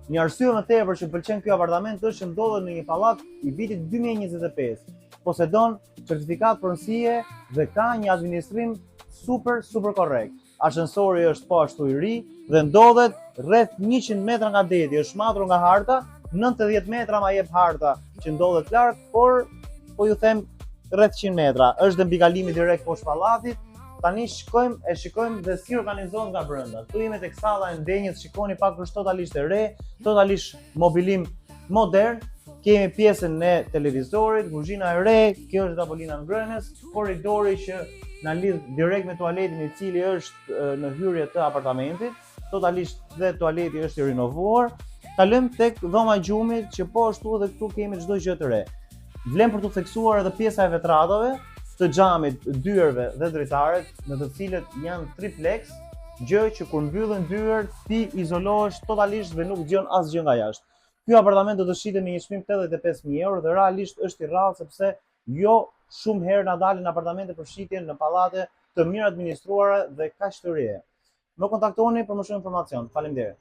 Një arsye më tepër që pëlqen ky apartament është që ndodhet në një pallat i vitit 2025. Posedon certifikat pronësie dhe ka një administrim super korrekt. Ascensori është po ashtu i ri dhe ndodhet rreth 100 metra nga deti, është matur nga harta, 90 metra ma jep harta që ndodhet larg, por po ju them rreth 100 metra. Është dhe mbikalimi direkt poshtë pallatit. Tani shikojmë dhe si organizohet nga brenda. Këtu jemi tek salla e ndenjës, shikoni pak, është totalisht e re, totalisht mobilim modern. Kemi pjesën e televizorit, kuzhina e re, kjo është tavolina ngrënës, korridori që na lidh direkt me tualetin i cili është në hyrje të apartamentit. Totalisht dhe tualeti është i rinovuar. Kalojmë tek dhoma e gjumit që po ashtu edhe këtu kemi çdo gjë të re. Vlen për të theksuar edhe pjesa e vetratave, të xhamit, dyerve dhe dritaret, në të cilët janë triplex, gjë që kur mbyllen dyert ti izolohesh totalisht dhe nuk dëgjon asgjë nga jashtë. Ky apartament do të shitet me një çmim 85.000 euro dhe realisht është i rrallë sepse jo shumë herë na dalin apartamente për shitje në pallate të mirë administruara dhe kaq të reja. Më kontaktoni për më shumë informacion. Faleminderit.